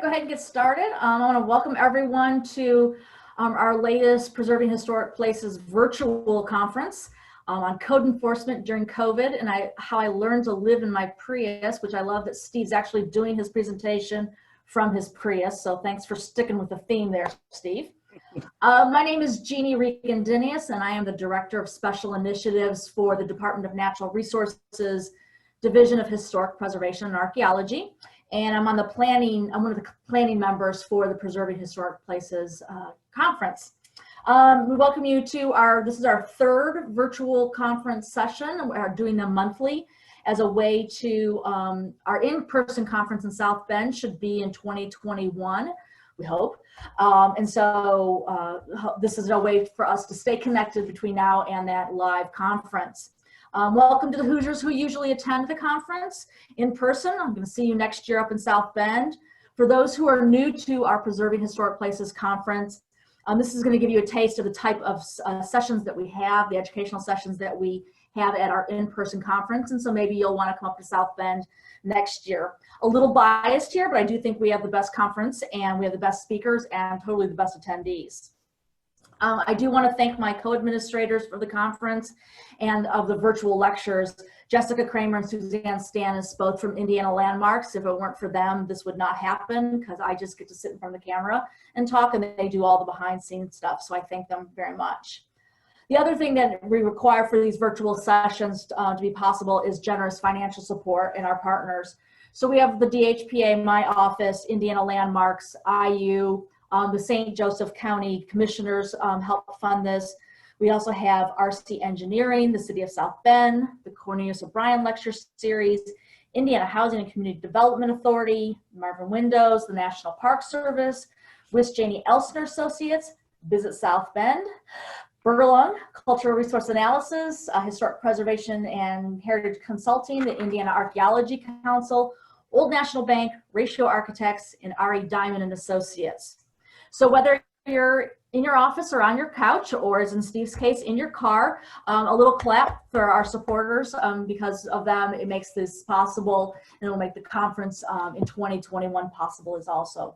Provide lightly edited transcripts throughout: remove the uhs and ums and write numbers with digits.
go ahead and get started. I want to welcome everyone to our latest Preserving Historic Places virtual conference on code enforcement during COVID and how I learned to live in my Prius, which I love that Steve's actually doing his presentation from his Prius. So thanks for sticking with the theme there, Steve. My name is Jeannie Regan-Dinius, and I am the Director of Special Initiatives for the Department of Natural Resources Division of Historic Preservation and Archaeology. And I'm on the planning, I'm one of the planning members for the Preserving Historic Places conference. We welcome you to this is our third virtual conference session. We're doing them monthly as a way to, our in-person conference in South Bend should be in 2021, we hope. And so this is a way for us to stay connected between now and that live conference. Welcome to the Hoosiers who usually attend the conference in person. I'm going to see you next year up in South Bend. For those who are new to our Preserving Historic Places conference, this is going to give you a taste of the type of sessions that we have, the educational sessions that we have at our in-person conference. And so maybe you'll want to come up to South Bend next year. A little biased here, but I do think we have the best conference and we have the best speakers and totally the best attendees. I do want to thank my co-administrators for the conference and of the virtual lectures, Jessica Kramer and Suzanne Stannis, both from Indiana Landmarks. If it weren't for them, this would not happen because I just get to sit in front of the camera and talk, and they do all the behind-the-scenes stuff, so I thank them very much. The other thing that we require for these virtual sessions to be possible is generous financial support in our partners. So we have the DHPA, my office, Indiana Landmarks, IU, the St. Joseph County Commissioners help fund this. We also have RC Engineering, the City of South Bend, the Cornelius O'Brien Lecture Series, Indiana Housing and Community Development Authority, Marvin Windows, the National Park Service, Wiss Janie Elsner Associates, Visit South Bend, Berglund, Cultural Resource Analysis, Historic Preservation and Heritage Consulting, the Indiana Archaeology Council, Old National Bank, Ratio Architects, and R.E. Diamond and Associates. So whether you're in your office or on your couch, or as in Steve's case, in your car, a little clap for our supporters. Because of them, it makes this possible, and it will make the conference in 2021 possible as also.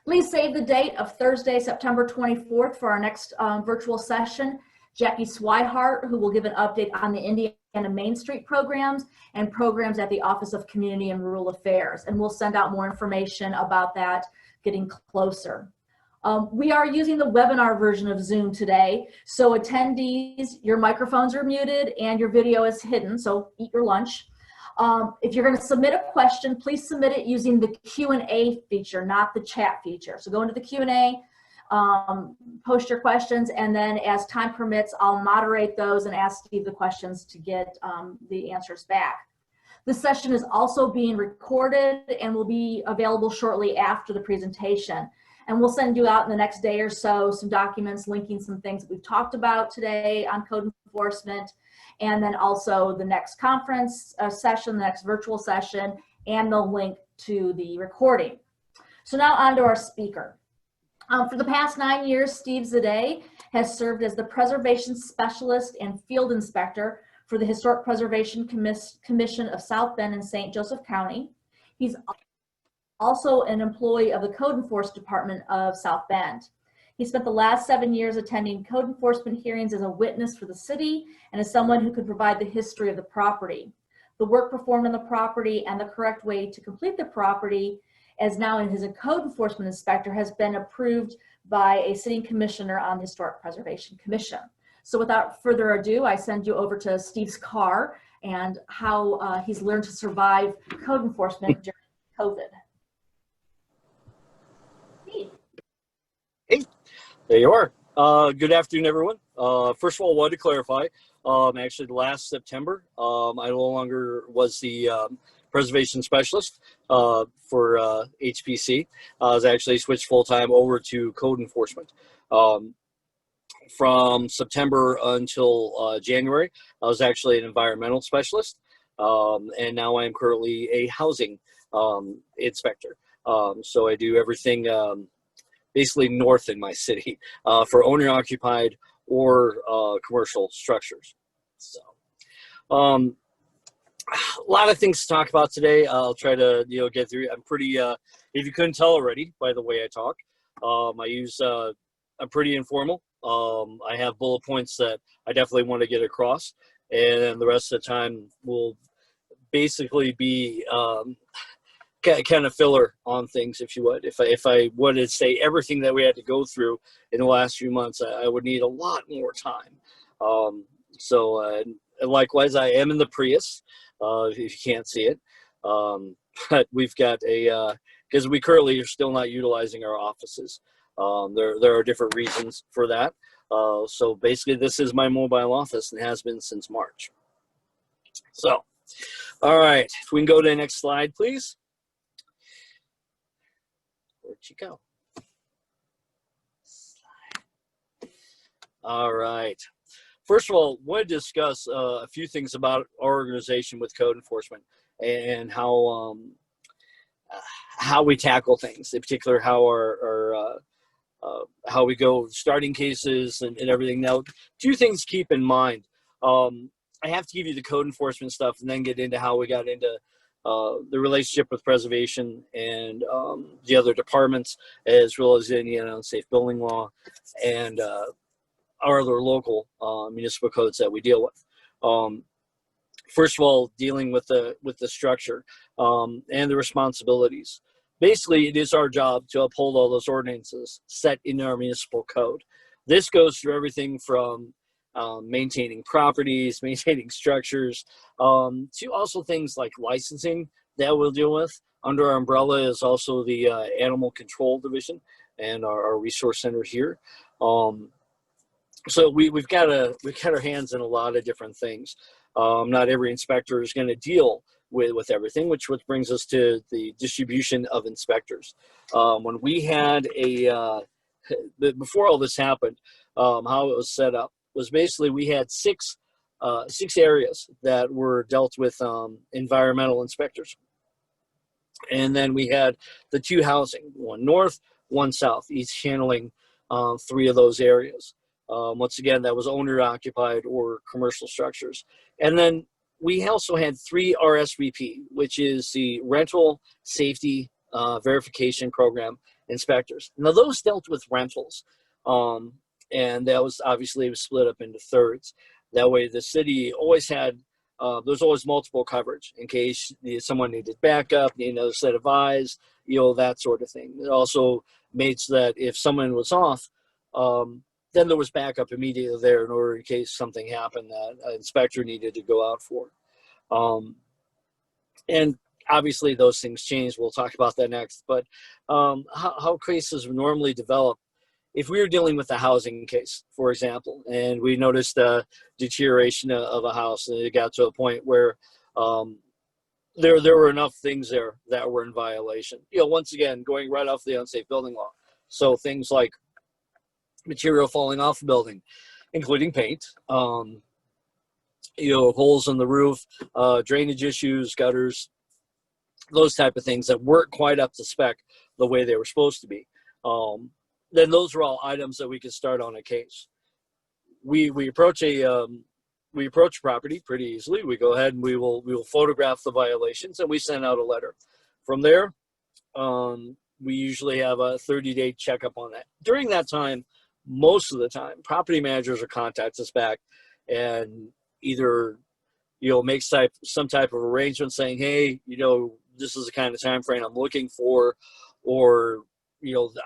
Please save the date of Thursday, September 24th for our next virtual session. Jackie Swihart, who will give an update on the Indiana Main Street programs and programs at the Office of Community and Rural Affairs. And we'll send out more information about that getting closer. We are using the webinar version of Zoom today. So attendees, your microphones are muted and your video is hidden, so eat your lunch. If you're going to submit a question, please submit it using the Q&A feature, not the chat feature. So go into the Q&A, post your questions, and then as time permits, I'll moderate those and ask Steve the questions to get the answers back. This session is also being recorded and will be available shortly after the presentation. And we'll send you out in the next day or so some documents linking some things that we've talked about today on code enforcement, and then also the next conference session, the next virtual session, and the link to the recording. So now on to our speaker. For the past 9 years, Steve Szaday has served as the Preservation Specialist and Field Inspector for the Historic Preservation Commission of South Bend and St. Joseph County. He's also an employee of the Code Enforcement Department of South Bend. He spent the last 7 years attending code enforcement hearings as a witness for the city and as someone who could provide the history of the property, the work performed on the property, and the correct way to complete the property, as now in his code enforcement inspector, has been approved by a sitting commissioner on the Historic Preservation Commission. So without further ado, I send you over to Steve's car and how he's learned to survive code enforcement during COVID. Steve. Hey, there you are. Good afternoon, everyone. First of all, I wanted to clarify, actually last September, I no longer was the preservation specialist for HPC. I was actually switched full-time over to code enforcement. From September until January, I was actually an environmental specialist, and now I am currently a housing inspector. So I do everything basically north in my city for owner-occupied or commercial structures. So A lot of things to talk about today. I'll try to get through. I'm pretty. If you couldn't tell already by the way I talk, I'm pretty informal. I have bullet points that I definitely want to get across, and the rest of the time will basically be kind of filler on things, if you would. If I wanted to say everything that we had to go through in the last few months, I would need a lot more time. And likewise, I am in the Prius, if you can't see it. But we've got because we currently are still not utilizing our offices. There are different reasons for that. So basically, this is my mobile office and has been since March. So, all right, if we can go to the next slide, please. Where'd you go? All right. First of all, I want to discuss a few things about our organization with code enforcement and how we tackle things, in particular how we go starting cases and everything. Now, two things to keep in mind. I have to give you the code enforcement stuff and then get into how we got into the relationship with preservation and the other departments, as well as Indiana unsafe building law and our other local municipal codes that we deal with. First of all, dealing with the structure and the responsibilities. Basically, it is our job to uphold all those ordinances set in our municipal code. This goes through everything from maintaining properties, maintaining structures, to also things like licensing that we'll deal with. Under our umbrella is also the Animal Control Division and our resource center here. So we've got our hands in a lot of different things. Not every inspector is going to deal with everything, which brings us to the distribution of inspectors. When we had before all this happened, how it was set up was basically we had six areas that were dealt with environmental inspectors. And then we had the two housing, one north, one south, each handling three of those areas. Once again, that was owner occupied or commercial structures. And then we also had three RSVP, which is the Rental Safety Verification Program inspectors. Now those dealt with rentals. And that was obviously split up into thirds. That way the city always had, there's always multiple coverage in case someone needed backup, needed another set of eyes, that sort of thing. It also made so that if someone was off, then there was backup immediately there in order in case something happened that an inspector needed to go out for. And obviously those things change. We'll talk about that next. But how cases normally develop, if we were dealing with a housing case, for example, and we noticed a deterioration of a house, and it got to a point where there were enough things there that were in violation. Once again, going right off the unsafe building law. So things like material falling off the building, including paint, holes in the roof, drainage issues, gutters, those type of things that weren't quite up to spec the way they were supposed to be. Then those are all items that we can start on a case. We approach a property pretty easily. We go ahead and we will photograph the violations and we send out a letter. From there, we usually have a 30-day checkup on that. During that time, most of the time, property managers will contact us back and either make some type of arrangement saying, hey, this is the kind of time frame I'm looking for, or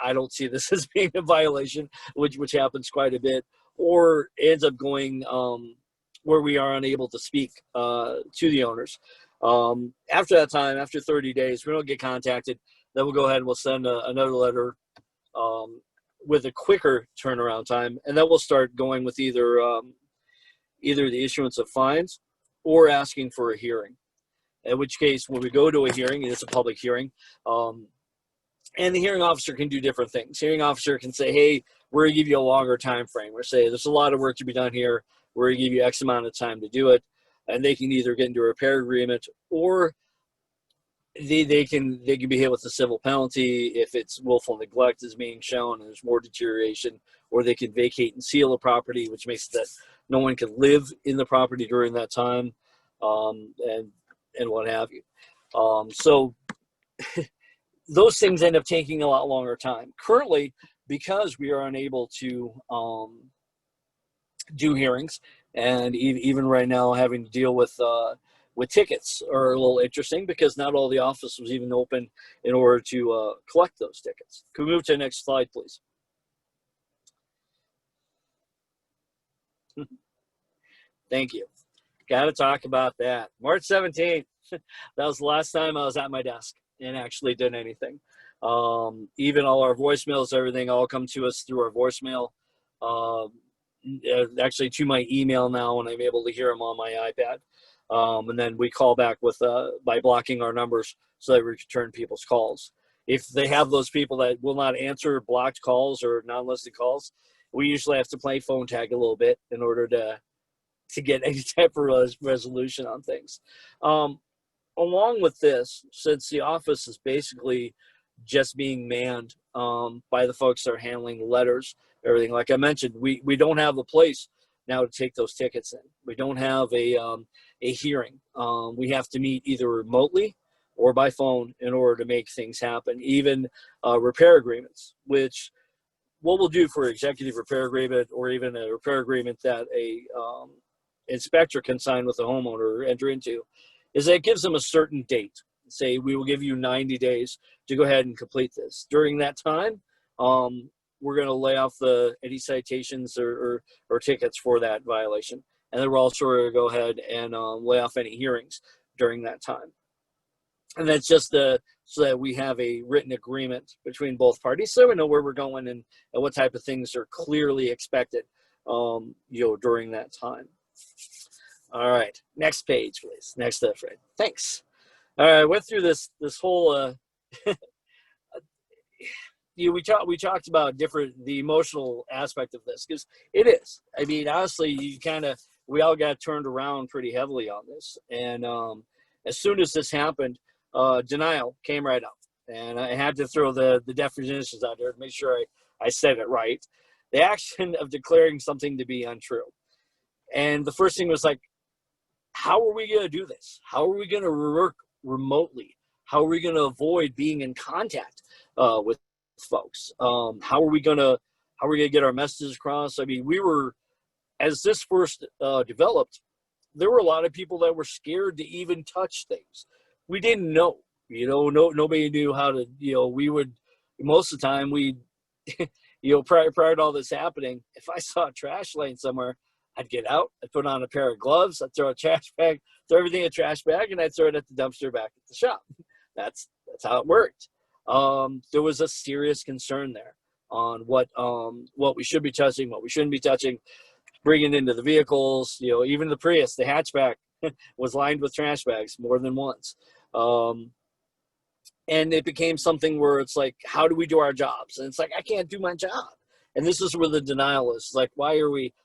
I don't see this as being a violation, which happens quite a bit, or ends up going where we are unable to speak to the owners. After that time, after 30 days, we don't get contacted, then we'll go ahead and we'll send another letter with a quicker turnaround time, and then we'll start going with either the issuance of fines or asking for a hearing. In which case, when we go to a hearing, and it's a public hearing, and the hearing officer can do different things. Hearing officer can say, hey, we're going to give you a longer time frame, or say there's a lot of work to be done here, we're going to give you X amount of time to do it. And they can either get into a repair agreement, or they can be hit with a civil penalty if it's willful neglect is being shown and there's more deterioration, or they can vacate and seal the property, which makes it that no one can live in the property during that time. And and what have you. So those things end up taking a lot longer time. Currently, because we are unable to do hearings, and even right now having to deal with tickets are a little interesting, because not all the office was even open in order to collect those tickets. Can we move to the next slide, please? Thank you. Got to talk about that. March 17th. That was the last time I was at my desk and actually did anything. Even all our voicemails, everything all come to us through our voicemail. Actually to my email now, and I'm able to hear them on my iPad. And then we call back with by blocking our numbers so that we return people's calls. If they have those people that will not answer blocked calls or non-listed calls, we usually have to play phone tag a little bit in order to get any type of resolution on things. Along with this, since the office is basically just being manned by the folks that are handling the letters, everything, like I mentioned, we don't have a place now to take those tickets in. We don't have a hearing. We have to meet either remotely or by phone in order to make things happen. Even repair agreements, which what we'll do for executive repair agreement, or even a repair agreement that a inspector can sign with the homeowner or enter into, is that it gives them a certain date. Say, we will give you 90 days to go ahead and complete this. During that time, we're going to lay off any citations or tickets for that violation. And then we're also going to go ahead and lay off any hearings during that time. And that's just so that we have a written agreement between both parties, so we know where we're going and what type of things are clearly expected, during that time. All right, next page, please. Next up, Fred. Thanks. All right, I went through this whole. We talked about the emotional aspect of this, because it is. I mean, honestly, we all got turned around pretty heavily on this, and as soon as this happened, denial came right up, and I had to throw the definitions out there to make sure I said it right. The action of declaring something to be untrue, and the first thing was like, how are we going to do this? How are we going to work remotely? How are we going to avoid being in contact with folks? How are we going to get our messages across? I mean, as this first developed, there were a lot of people that were scared to even touch things. We didn't know, nobody knew how to, most of the time prior to all this happening, if I saw a trash laying somewhere, I'd get out, I'd put on a pair of gloves, I'd throw a trash bag, throw everything in a trash bag, and I'd throw it at the dumpster back at the shop. That's how it worked. There was a serious concern there on what we should be touching, what we shouldn't be touching, bringing into the vehicles. Even the Prius, the hatchback, was lined with trash bags more than once. And it became something where it's like, how do we do our jobs? And it's like, I can't do my job. And this is where the denial is. Like,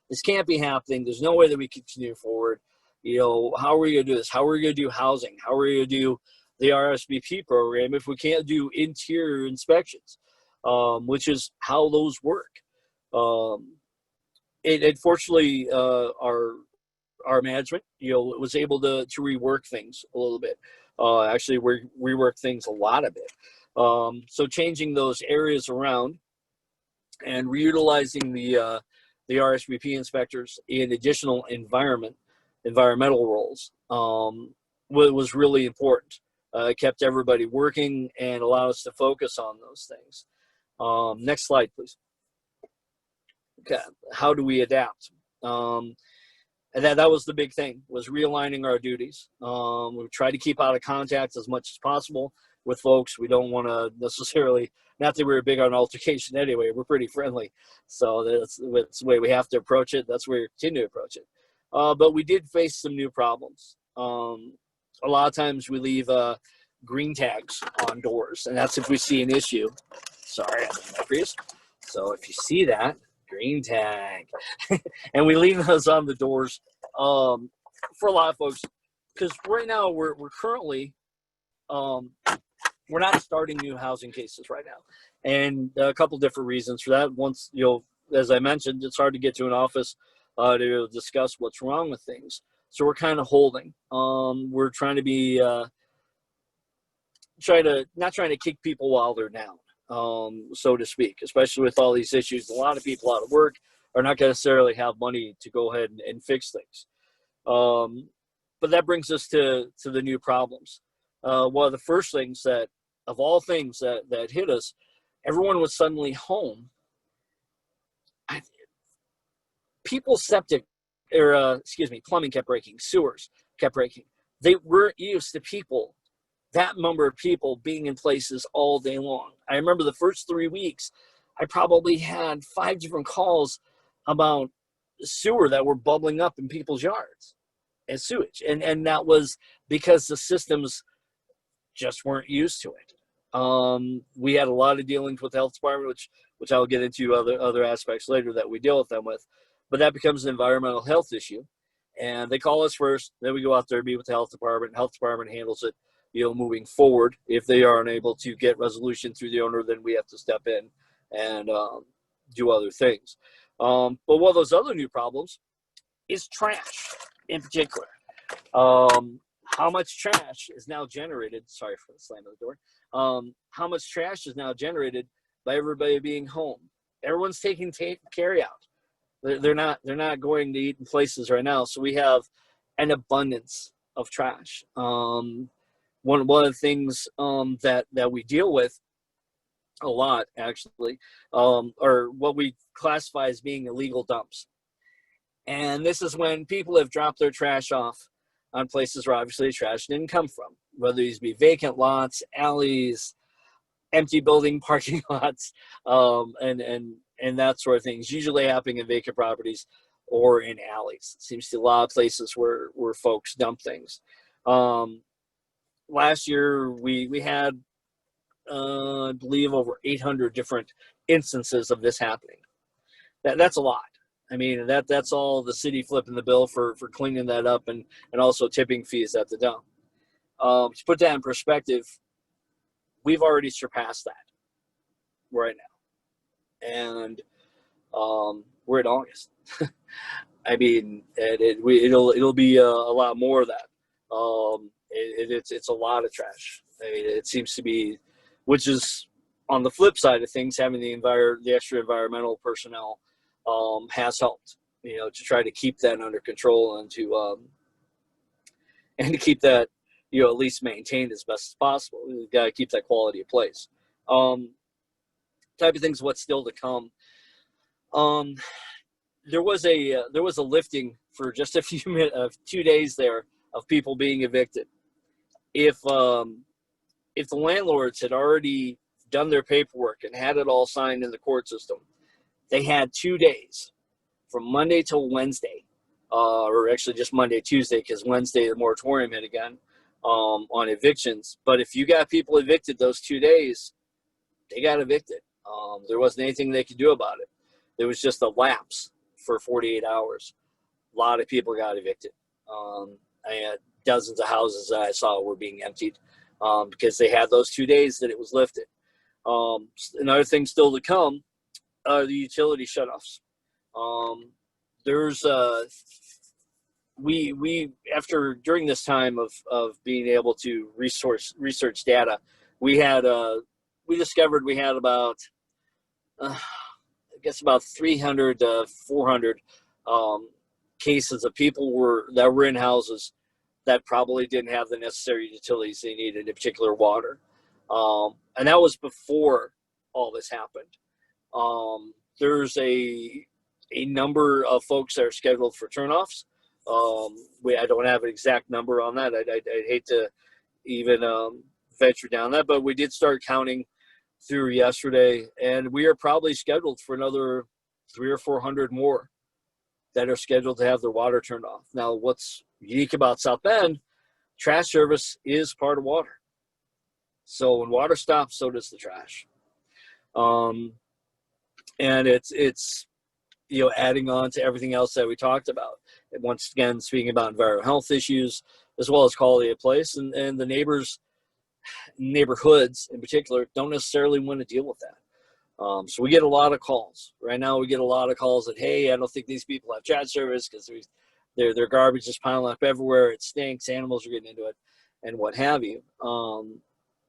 this can't be happening. There's no way that we continue forward. How are we going to do this? How are we going to do housing? How are we going to do the RSVP program if we can't do interior inspections, which is how those work? Unfortunately, our management, was able to rework things a little bit. Actually, we reworked things a lot of it. So changing those areas around and reutilizing the RSVP inspectors in additional environmental roles was really important. It kept everybody working and allowed us to focus on those things. Next slide, please. Okay, how do we adapt? And that was the big thing, was realigning our duties. We try to keep out of contact as much as possible with folks. We don't want to necessarily, not that we're big on altercation anyway, we're pretty friendly. So that's the way we have to approach it. That's where we continue to approach it. But we did face some new problems. A lot of times we leave green tags on doors, and that's if we see an issue. Sorry, Prius. So if you see that, green tag. And we leave those on the doors for a lot of folks, because right now we're currently we're not starting new housing cases right now, and a couple different reasons for that. Once, as I mentioned, it's hard to get to an office to discuss what's wrong with things. So we're kind of holding. We're trying to be not trying to kick people while they're down, so to speak, especially with all these issues. A lot of people out of work are not necessarily have money to go ahead and fix things. But that brings us to the new problems. One of the first things that, of all things that hit us, everyone was suddenly home. People's plumbing kept breaking, sewers kept breaking. They weren't used to that number of people being in places all day long. I remember the first 3 weeks, I probably had 5 different calls about sewer that were bubbling up in people's yards and sewage. And that was because the systems just weren't used to it. We had a lot of dealings with the health department, which I'll get into other aspects later that we deal with them with. But that becomes an environmental health issue. And they call us first, then we go out there and meet with the health department. The health department handles it, moving forward. If they are unable to get resolution through the owner, then we have to step in and do other things. But one of those other new problems is trash in particular. How much trash is now generated? Sorry for the slam of the door. How much trash is now generated by everybody being home? Everyone's taking carry out. They're not going to eat in places right now. So we have an abundance of trash. One of the things that we deal with a lot, actually, are what we classify as being illegal dumps. And this is when people have dropped their trash off on places where obviously trash didn't come from, whether these be vacant lots, alleys, empty building parking lots, and that sort of thing. It's usually happening in vacant properties or in alleys. It seems to be a lot of places where folks dump things. Last year, we had, I believe, over 800 different instances of this happening. That's a lot. I mean, that's all the city flipping the bill for cleaning that up and also tipping fees at the dump. To put that in perspective, we've already surpassed that right now. And we're in August. I mean, it'll be a lot more of that. It's a lot of trash. I mean, it seems to be, which is on the flip side of things, having the extra environmental personnel has helped, to try to keep that under control and to keep that, at least maintained as best as possible. We've got to keep that quality of place. Type of things, what's still to come. There was a lifting for just a few minutes, 2 days there of people being evicted. If the landlords had already done their paperwork and had it all signed in the court system, they had 2 days from Monday till Wednesday, or actually just Monday, Tuesday, because Wednesday the moratorium hit again on evictions. But if you got people evicted those 2 days, they got evicted. There wasn't anything they could do about it. There was just a lapse for 48 hours. A lot of people got evicted. I had dozens of houses that I saw were being emptied because they had those 2 days that it was lifted. Another thing still to come are the utility shutoffs. During this time of being able to research data, we discovered we had about 300 to 400 cases of people that were in houses that probably didn't have the necessary utilities they needed, in particular water. And that was before all this happened. There's a number of folks that are scheduled for turnoffs. I don't have an exact number on that. I'd hate to even venture down that, but we did start counting through yesterday, and we are probably scheduled for another 300 or 400 more that are scheduled to have their water turned off. Now, what's unique about South Bend, trash service is part of water. So when water stops, so does the trash. And it's adding on to everything else that we talked about. And once again, speaking about environmental health issues, as well as quality of place, and the neighborhoods in particular don't necessarily want to deal with that. So we get a lot of calls. Right now we get a lot of calls that, hey, I don't think these people have trash service because their garbage is piling up everywhere. It stinks. Animals are getting into it, and what have you.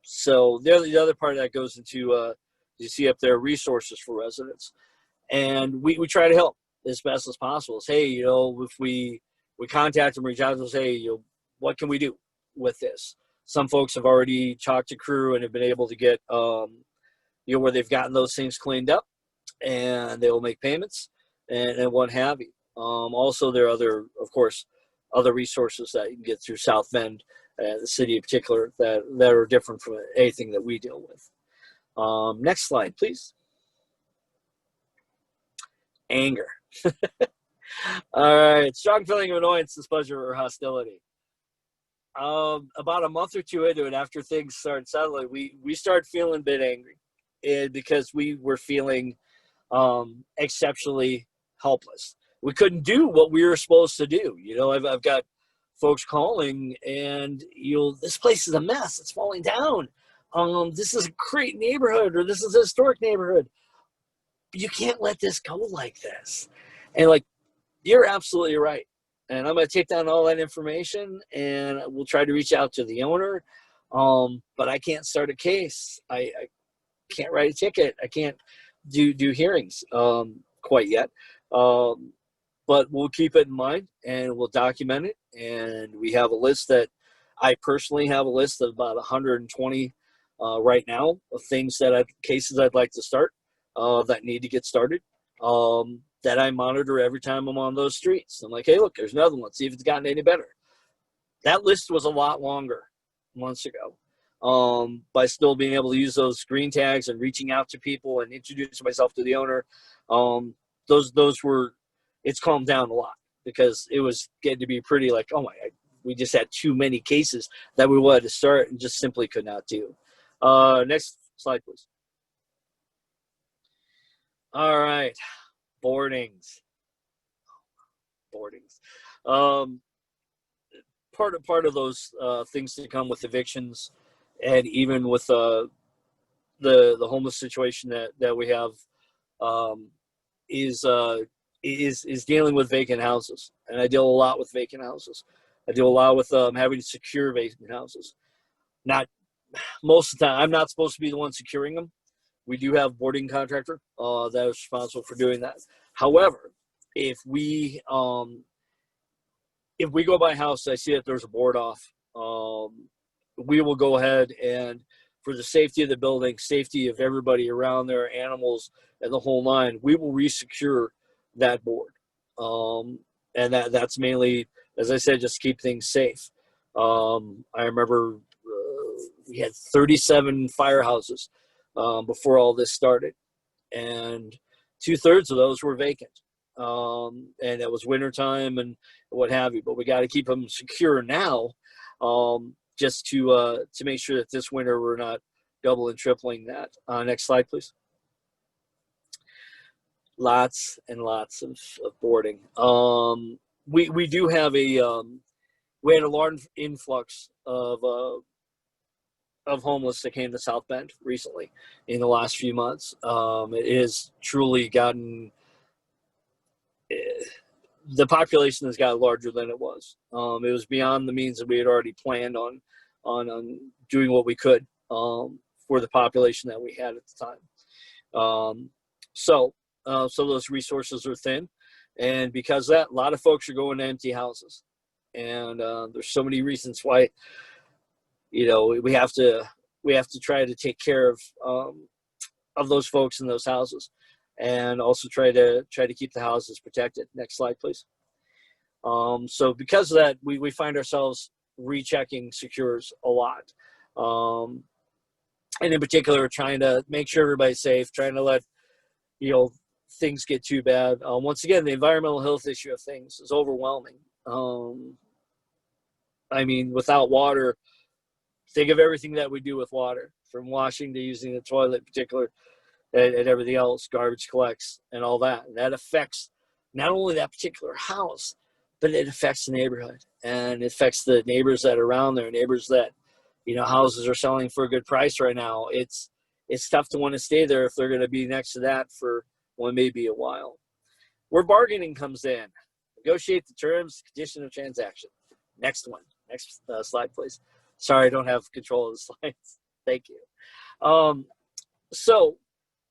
So the other part of that goes into you see up there resources for residents, and we try to help as best as possible. Say, hey, if we contact them, reach out to them, say, hey, what can we do with this? Some folks have already talked to crew and have been able to get where they've gotten those things cleaned up, and they will make payments and what have you. Also, there are of course, other resources that you can get through South Bend, the city in particular, that are different from anything that we deal with. Next slide, please. Anger. All right, strong feeling of annoyance, displeasure, or hostility. About a month or two into it, after things started settling, we started feeling a bit angry, because we were feeling exceptionally helpless. We couldn't do what we were supposed to do. I've got folks calling, and this place is a mess. It's falling down. This is a great neighborhood, or this is a historic neighborhood. You can't let this go like this. And you're absolutely right. And I'm going to take down all that information, and we'll try to reach out to the owner. But I can't start a case. I can't write a ticket. I can't do hearings quite yet. But we'll keep it in mind, and we'll document it. And we have a list that I personally have a list of about 120 right now of cases I'd like to start that need to get started. That I monitor every time I'm on those streets. I'm like, hey, look, there's another one. Let's see if it's gotten any better. That list was a lot longer months ago. By still being able to use those green tags and reaching out to people and introducing myself to the owner, it's calmed down a lot, because it was getting to be pretty oh my, we just had too many cases that we wanted to start and just simply could not do. Next slide, please. All right. Boardings. Part of those things that come with evictions, and even with the homeless situation that we have, is dealing with vacant houses. And I deal a lot with vacant houses. I deal a lot with having to secure vacant houses. Not most of the time. I'm not supposed to be the one securing them. We do have a boarding contractor that is responsible for doing that. However, if we go by house, I see that there's a board off, we will go ahead, and for the safety of the building, safety of everybody around there, animals, and the whole nine, we will resecure that board. And that's mainly, as I said, just keep things safe. I remember we had 37 firehouses before all this started, and 2/3 of those were vacant. And it was wintertime and what have you, but we got to keep them secure now, just to make sure that this winter we're not double and tripling that. Next slide, please. Lots and lots of boarding. We do have we had a large influx of homeless that came to South Bend recently in the last few months. It has truly gotten, the population has gotten larger than it was. It was beyond the means that we had already planned on doing what we could for the population that we had at the time. So those resources are thin, and because of that, a lot of folks are going to empty houses, and there's so many reasons why. We have to try to take care of those folks in those houses, and also try to keep the houses protected. Next slide, please. So because of that, we find ourselves rechecking secures a lot, and in particular, trying to make sure everybody's safe, trying to let things get too bad. Once again, the environmental health issue of things is overwhelming. I mean, without water, think of everything that we do with water, from washing to using the toilet in particular, and everything else, garbage collects and all that. And that affects not only that particular house, but it affects the neighborhood, and it affects the neighbors that are around there, neighbors that, houses are selling for a good price right now. It's tough to want to stay there if they're going to be next to that for maybe a while. Where bargaining comes in. Negotiate the terms, condition of transaction. Next one. Next slide, please. Sorry, I don't have control of the slides. Thank you. So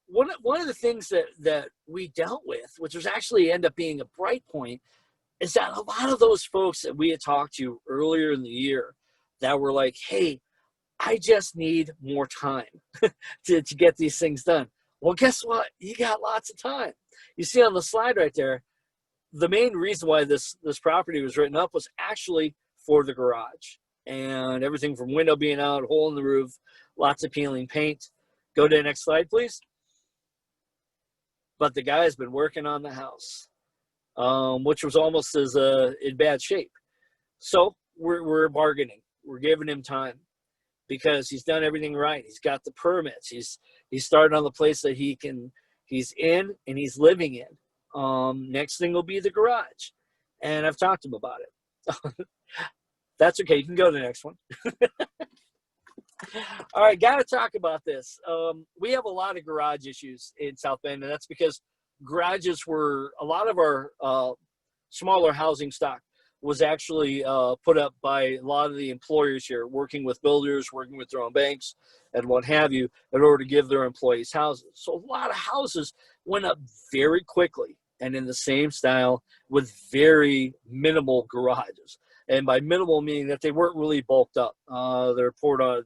one of the things that we dealt with, which was actually end up being a bright point, is that a lot of those folks that we had talked to earlier in the year that were like, hey, I just need more time to get these things done. Well, guess what? You got lots of time. You see on the slide right there, the main reason why this property was written up was actually for the garage. And everything from window being out, hole in the roof, lots of peeling paint. Go to the next slide, please. But the guy has been working on the house, which was almost as in bad shape. So we're bargaining. We're giving him time because he's done everything right. He's got the permits. He's started on the place that he's in and he's living in. Next thing will be the garage. And I've talked to him about it. That's okay. You can go to the next one. All right, got to talk about this. We have a lot of garage issues in South Bend, and that's because garages were, a lot of our smaller housing stock was actually put up by a lot of the employers here, working with builders, working with their own banks, and what have you, in order to give their employees houses. So a lot of houses went up very quickly and in the same style with very minimal garages. And by minimal, meaning that they weren't really bulked up. They're poured on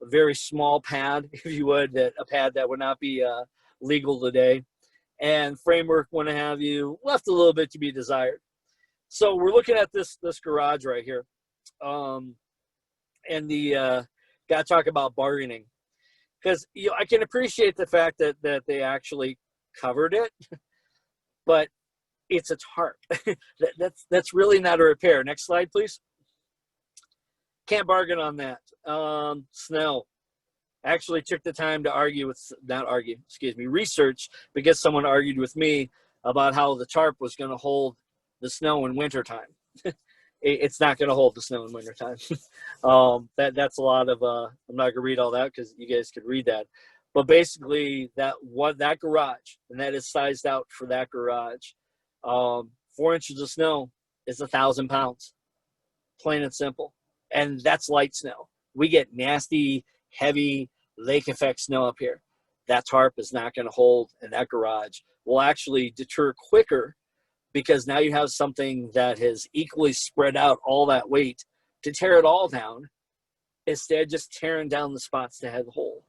a very small pad, if you would, a pad that would not be legal today. And framework, what have you, left a little bit to be desired. So we're looking at this garage right here. And the got to talk about bargaining. Because I can appreciate the fact that they actually covered it, but it's a tarp. That's really not a repair. Next slide, please. Can't bargain on that. Snow. Actually took the time to research, because someone argued with me about how the tarp was going to hold the snow in wintertime. It's not going to hold the snow in wintertime. That's a lot of, I'm not going to read all that because you guys could read that. But basically that garage, and that is sized out for that garage, 4 inches of snow is 1,000 pounds, plain and simple. And that's light snow. We get nasty, heavy lake effect snow up here. That tarp is not going to hold, and that garage will actually deter quicker, because now you have something that has equally spread out all that weight to tear it all down, instead of just tearing down the spots that had the hole.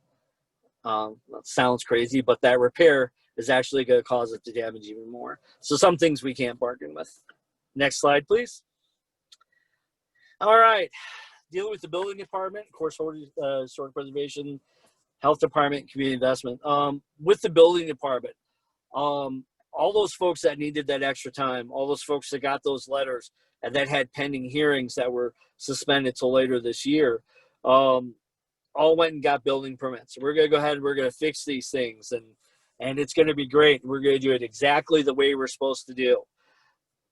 That sounds crazy, but that repair is actually going to cause it to damage even more. So some things we can't bargain with. Next slide, please. All right. Dealing with the building department, of course, historic preservation, health department, community investment. With the building department, all those folks that needed that extra time, all those folks that got those letters and that had pending hearings that were suspended till later this year, all went and got building permits. We're going to go ahead and we're going to fix these things, and it's going to be great. We're going to do it exactly the way we're supposed to do.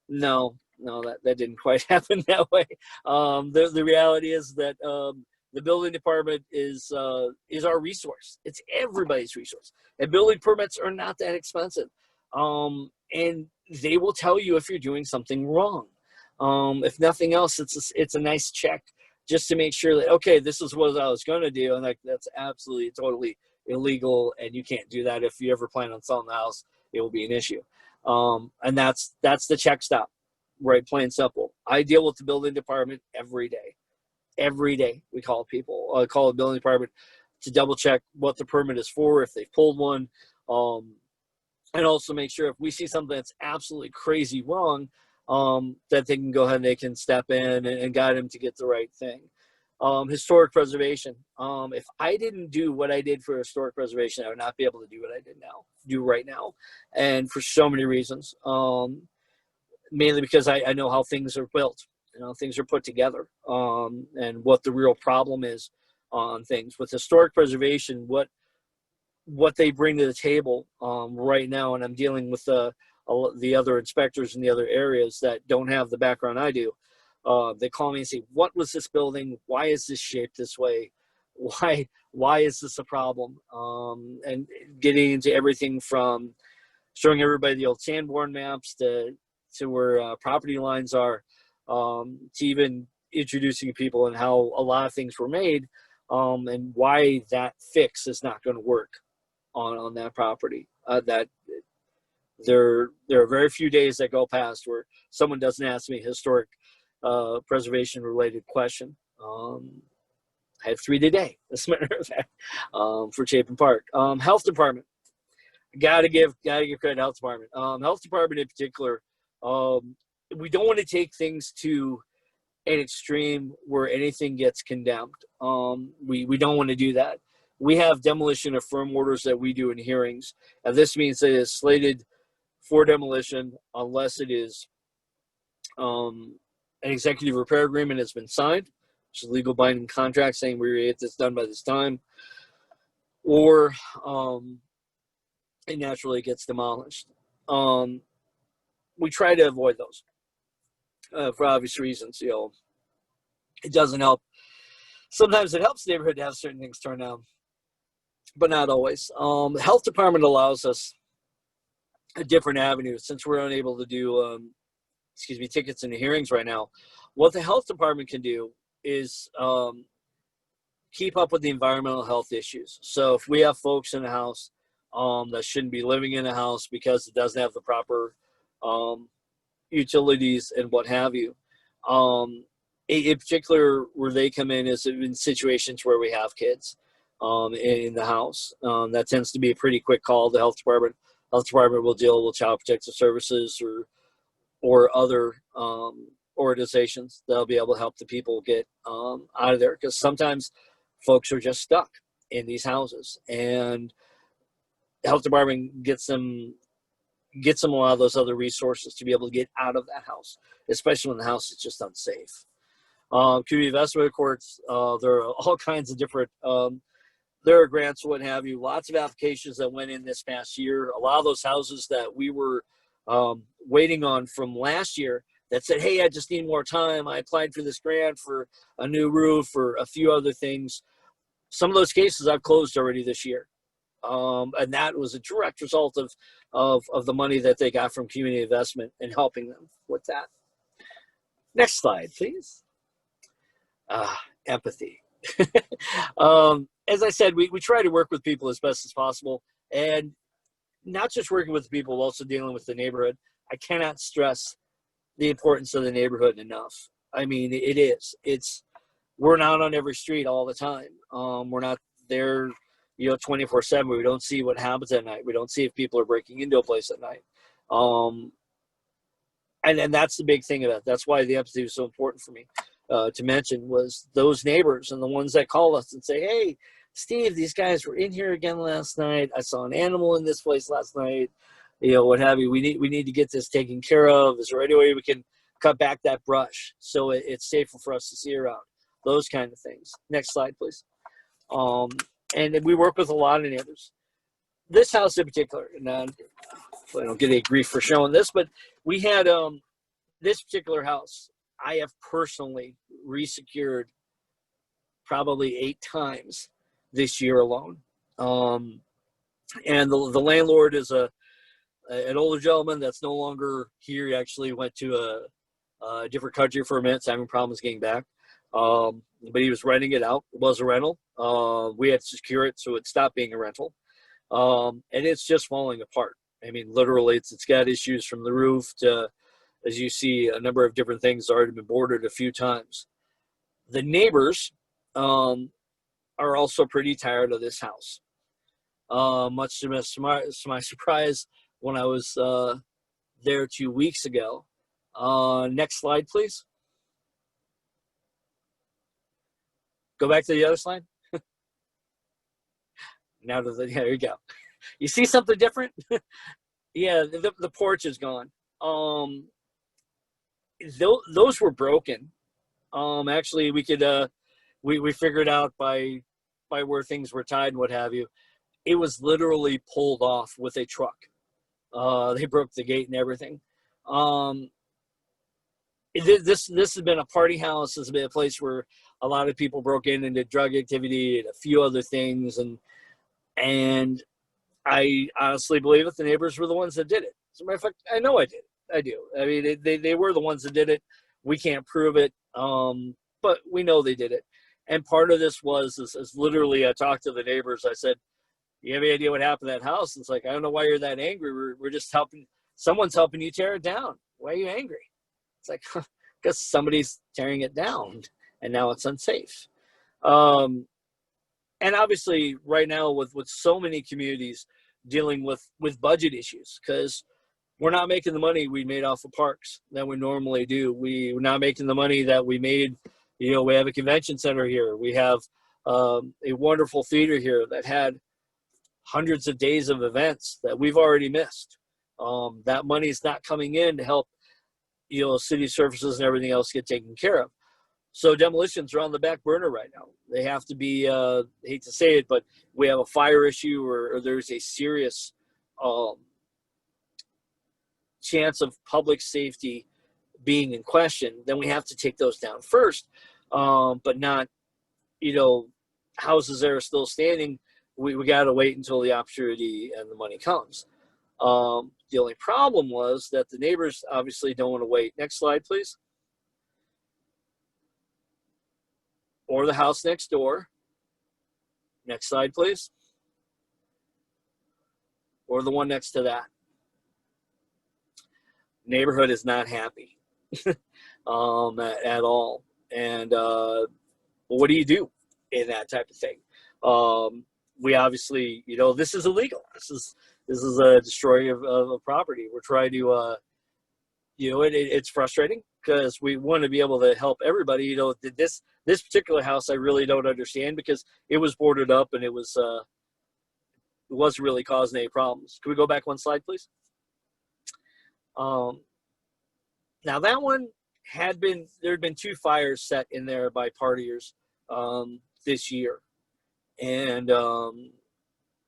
No, that didn't quite happen that way. The reality is that the building department is our resource. It's everybody's resource. And building permits are not that expensive. And they will tell you if you're doing something wrong. If nothing else, it's a nice check just to make sure that, okay, this is what I was going to do. And that's absolutely, totally illegal. And you can't do that. If you ever plan on selling the house, it will be an issue. And that's the check stop, right? Plain simple. I deal with the building department every day. Every day we call the building department to double check what the permit is for, if they've pulled one. And also make sure if we see something that's absolutely crazy wrong, that they can go ahead and they can step in and guide them to get the right thing. Historic preservation. If I didn't do what I did for historic preservation, I would not be able to do what I do right now. And for so many reasons, mainly because I know how things are built, things are put together, and what the real problem is on things. With historic preservation, what they bring to the table right now, and I'm dealing with the other inspectors in the other areas that don't have the background I do. They call me and say, what was this building? Why is this shaped this way? Why is this a problem? And getting into everything from showing everybody the old Sanborn maps to to where property lines are, to even introducing people and how a lot of things were made, and why that fix is not going to work on that property. That there are very few days that go past where someone doesn't ask me a historic preservation related question. I have 3 today, as a matter of fact, for Chapin Park. Health department, gotta give credit to health department. Health department in particular, we don't want to take things to an extreme where anything gets condemned. We don't want to do that. We have demolition of firm orders that we do in hearings, and this means that it's slated for demolition unless it is an executive repair agreement has been signed, which is a legal binding contract saying we're going to get this done by this time, or it naturally gets demolished. We try to avoid those for obvious reasons. It doesn't help. Sometimes it helps the neighborhood to have certain things torn down, but not always. The health department allows us a different avenue since we're unable to do tickets and hearings right now. What the health department can do is keep up with the environmental health issues. So if we have folks in the house that shouldn't be living in a house because it doesn't have the proper utilities and what have you, in particular where they come in is in situations where we have kids in the house. That tends to be a pretty quick call. The health department will deal with child protective services or other organizations that'll be able to help the people get out of there, because sometimes folks are just stuck in these houses, and the health department gets them a lot of those other resources to be able to get out of that house, especially when the house is just unsafe. Community investment courts, there are all kinds of different there are grants, what have you, lots of applications that went in this past year. A lot of those houses that we were waiting on from last year that said, hey, I just need more time, I applied for this grant for a new roof or a few other things. Some of those cases I've closed already this year. And that was a direct result of the money that they got from community investment and helping them with that. Next slide, please. Empathy. As I said, we try to work with people as best as possible, and not just working with the people, also dealing with the neighborhood. I cannot stress the importance of the neighborhood enough. I mean, it is. We're not on every street all the time. We're not there, 24/7. We don't see what happens at night. We don't see if people are breaking into a place at night. And that's the big thing about it. That's why the empathy was so important for me to mention, was those neighbors and the ones that call us and say, hey, Steve, these guys were in here again last night. I saw an animal in this place last night. What have you. We need to get this taken care of. Is there any way we can cut back that brush so it's safer for us to see around? Those kind of things. Next slide, please. And we work with a lot of neighbors. This house in particular, and I don't get any grief for showing this, but we had this particular house, I have personally resecured probably 8 times this year alone. And the landlord is an older gentleman that's no longer here. He actually went to a different country for a minute, having problems getting back. But he was renting it out. It was a rental. We had to secure it so it stopped being a rental. And it's just falling apart. I mean, literally, it's got issues from the roof to, as you see, a number of different things already been boarded a few times. The neighbors are also pretty tired of this house. Much to my surprise, when I was there 2 weeks ago. Next slide, please. Go back to the other slide. Now there you go. You see something different? Yeah, the porch is gone. Those were broken. Actually, we could we figured out by where things were tied and what have you. It was literally pulled off with a truck. They broke the gate and everything. This has been a party house. This has been a place where a lot of people broke in and did drug activity and a few other things, and I honestly believe that the neighbors were the ones that did it. As a matter of fact, I know I did it. I do. I mean, they were the ones that did it. We can't prove it, but we know they did it. And part of this is literally, I talked to the neighbors. I said, "You have any idea what happened to that house?" It's like, I don't know why you're that angry. We're just helping. Someone's helping you tear it down. Why are you angry? It's like, because somebody's tearing it down, and now it's unsafe. And obviously, right now, with so many communities dealing with budget issues, because we're not making the money we made off of parks that we normally do. We're not making the money that we made. You know, we have a convention center here. We have a wonderful theater here that had hundreds of days of events that we've already missed. That money is not coming in to help, you know, city services and everything else get taken care of. So demolitions are on the back burner right now. They have to be, I hate to say it, but we have a fire issue or there's a serious chance of public safety being in question, then we have to take those down first. But not, you know, houses that are still standing, we got to wait until the opportunity and the money comes. The only problem was that the neighbors obviously don't want to wait. Next slide, please. Or the house next door. Next slide, please. Or the one next to that. Neighborhood is not happy at all. And what do you do in that type of thing? We obviously, you know, this is illegal. This is a destroying of a property. We're trying to, you know, it's frustrating because we want to be able to help everybody. You know, this particular house I really don't understand because it was boarded up and it wasn't really causing any problems. Can we go back one slide, please? Now that one there had been 2 fires set in there by partiers this year, and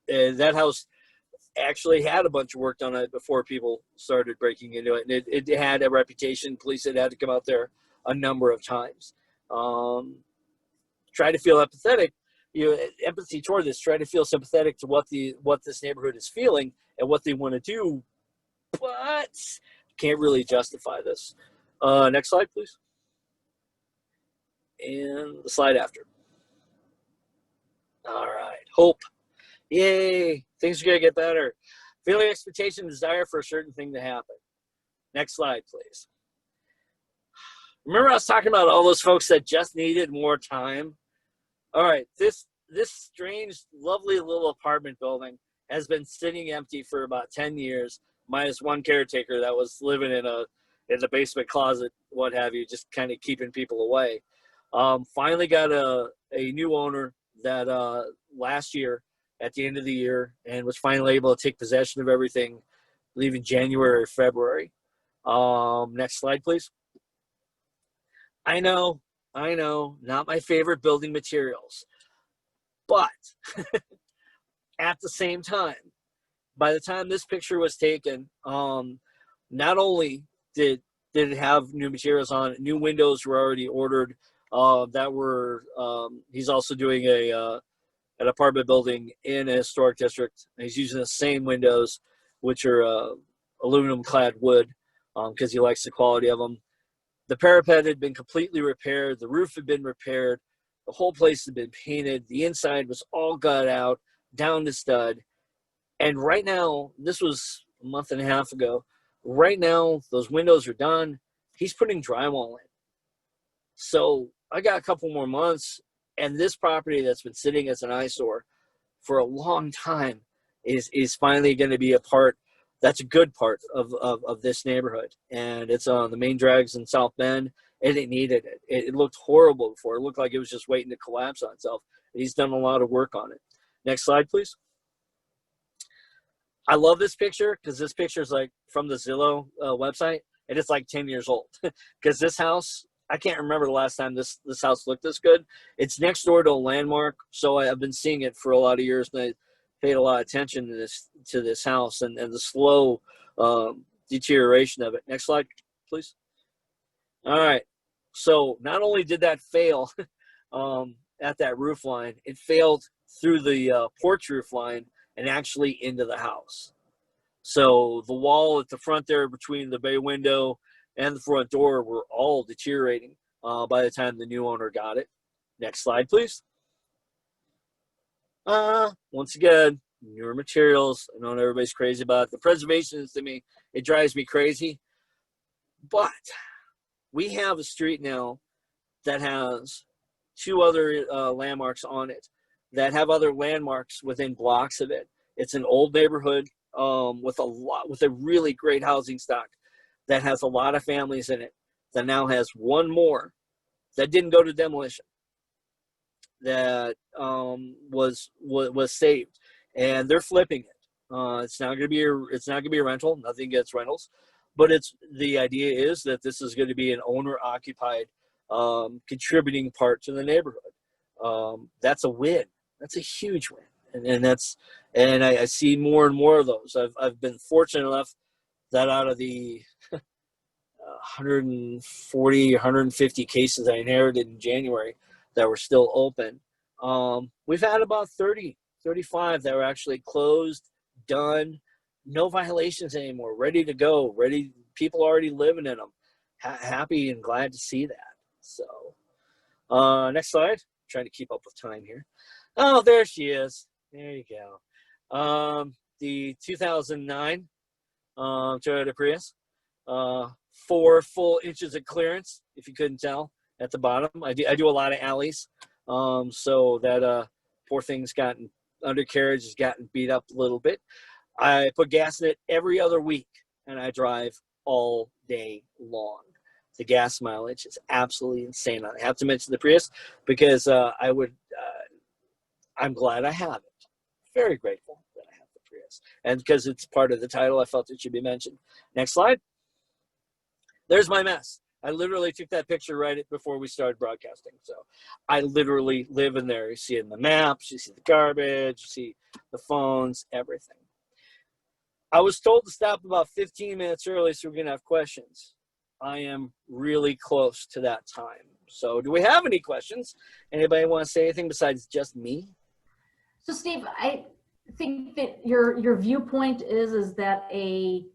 that house actually had a bunch of work done on it before people started breaking into it, and it had a reputation. Police had to come out there a number of times. Try to feel empathetic, you know, empathy toward this. Try to feel sympathetic to what this neighborhood is feeling and what they want to do, but can't really justify this. Next slide, please. And the slide after. All right. Hope. Yay. Things are going to get better. Feeling expectation, desire for a certain thing to happen. Next slide, please. Remember I was talking about all those folks that just needed more time? All right. This strange, lovely little apartment building has been sitting empty for about 10 years, minus one caretaker that was living in the basement closet, what have you, just kind of keeping people away. Finally got a new owner that last year at the end of the year, and was finally able to take possession of everything, I believe in January or February. Next slide, please. I know, not my favorite building materials, but at the same time, by the time this picture was taken, not only did it have new materials on it, new windows were already ordered. He's also doing an apartment building in a historic district. He's using the same windows, which are aluminum clad wood, because he likes the quality of them. The parapet had been completely repaired. The roof had been repaired. The whole place had been painted. The inside was all gut out, down to stud. And right now, this was a month and a half ago, right now, those windows are done. He's putting drywall in. So I got a couple more months, and this property that's been sitting as an eyesore for a long time is finally going to be a part that's a good part of this neighborhood. And it's on the main drags in South Bend, and it needed it. It looked horrible before. It looked like it was just waiting to collapse on itself. And he's done a lot of work on it. Next slide, please. I love this picture because this picture is like from the Zillow website, and it's like 10 years old. Because this house, I can't remember the last time this house looked this good. It's next door to a landmark, so I've been seeing it for a lot of years, and I paid a lot of attention to this house and the slow deterioration of it. Next slide, please. All right. So not only did that fail at that roof line, it failed through the porch roof line and actually into the house. So the wall at the front there between the bay window and the front door were all deteriorating by the time the new owner got it. Next slide, please. Once again, newer materials. I know everybody's crazy about it. The preservation is, to me, it drives me crazy. But we have a street now that has two other landmarks on it that have other landmarks within blocks of it. It's an old neighborhood with a really great housing stock that has a lot of families in it, that now has one more that didn't go to demolition, that was saved, and they're flipping it. It's not going to be a rental. Nothing gets rentals, but the idea is that this is going to be an owner occupied contributing part to the neighborhood. That's a win. That's a huge win, and I see more and more of those. I've been fortunate enough that out of the 140, 150 cases I inherited in January that were still open, we've had about 30, 35 that were actually closed, done, no violations anymore, ready to go, people already living in them, happy and glad to see that. So next slide. I'm trying to keep up with time here. Oh, there she is. There you go. The 2009 Toyota Prius, 4 full inches of clearance, if you couldn't tell, at the bottom. I do a lot of alleys, so that poor thing's undercarriage has gotten beat up a little bit. I put gas in it every other week, and I drive all day long. The gas mileage is absolutely insane. I have to mention the Prius because I'm glad I have it. Very grateful that I have the Prius. And because it's part of the title, I felt it should be mentioned. Next slide. There's my mess. I literally took that picture right before we started broadcasting. So I literally live in there. You see it in the maps, you see the garbage, you see the phones, everything. I was told to stop about 15 minutes early so we're going to have questions. I am really close to that time. So do we have any questions? Anybody want to say anything besides just me? So Steve, I think that your viewpoint is that a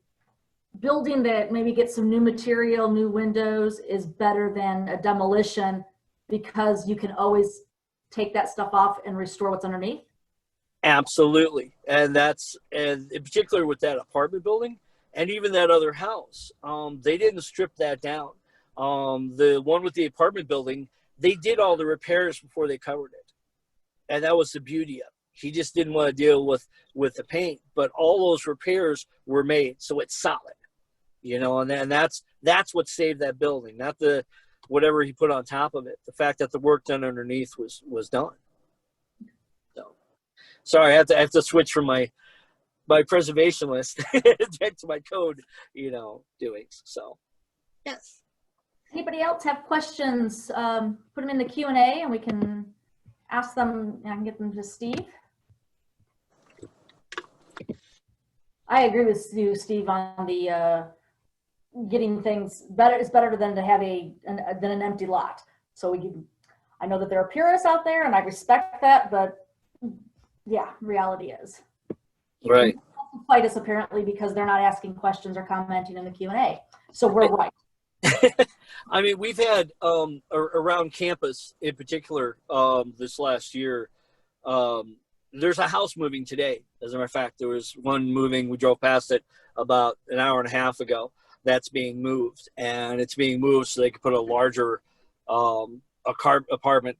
building that maybe gets some new material, new windows is better than a demolition because you can always take that stuff off and restore what's underneath? Absolutely. And in particular with that apartment building and even that other house, they didn't strip that down. The one with the apartment building, they did all the repairs before they covered it. And that was the beauty of it. He just didn't want to deal with the paint, but all those repairs were made, so it's solid, and that's what saved that building, not the whatever he put on top of it. The fact that the work done underneath was done. So, sorry, I have to switch from my preservation list back to my code, doings. So, yes. Anybody else have questions? Put them in the Q&A and we can ask them, and I can get them to Steve. I agree with you, Steve, on the getting things better. It's better than to have than an empty lot. So I know that there are purists out there, and I respect that, but yeah, reality is. Right. Fight us apparently because they're not asking questions or commenting in the Q&A. So we're right. I mean, we've had around campus in particular this last year. There's a house moving today. As a matter of fact, there was one moving. We drove past it about an hour and a half ago. That's being moved, and it's being moved so they could put a larger apartment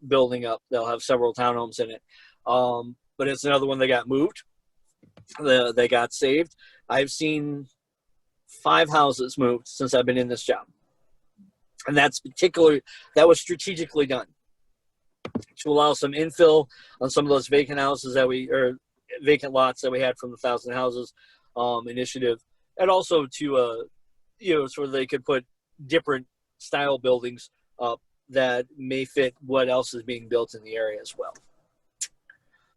building up. They'll have several townhomes in it. But it's another one that got moved. They got saved. I've seen 5 houses moved since I've been in this job. And that was strategically done to allow some infill on some of those vacant houses vacant lots that we had from the 1,000 Houses initiative. And also to, so they could put different style buildings up that may fit what else is being built in the area as well.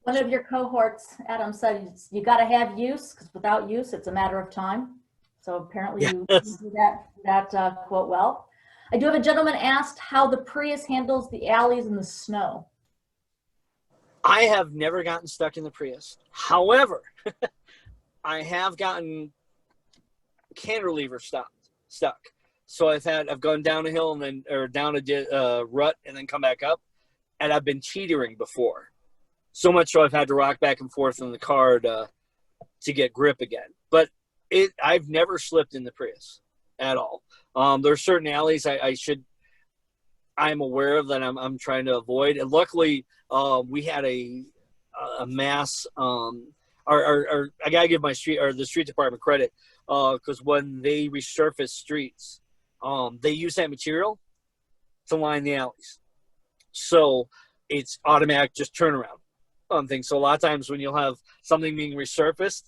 One of your cohorts, Adam, said you got to have use, because without use, it's a matter of time. So apparently you do that quote well. I do have a gentleman asked how the Prius handles the alleys in the snow. I have never gotten stuck in the Prius. However, I have gotten cantilever stuck. So I've gone down a hill and then, or down a rut and then come back up, and I've been teetering before. So much so I've had to rock back and forth in the car to get grip again. But I've never slipped in the Prius at all. There are certain alleys I'm aware of that I'm trying to avoid. And luckily, we had a mass. I gotta give the street department credit, because when they resurface streets, they use that material to line the alleys, so it's automatic just turnaround on things. So a lot of times when you'll have something being resurfaced,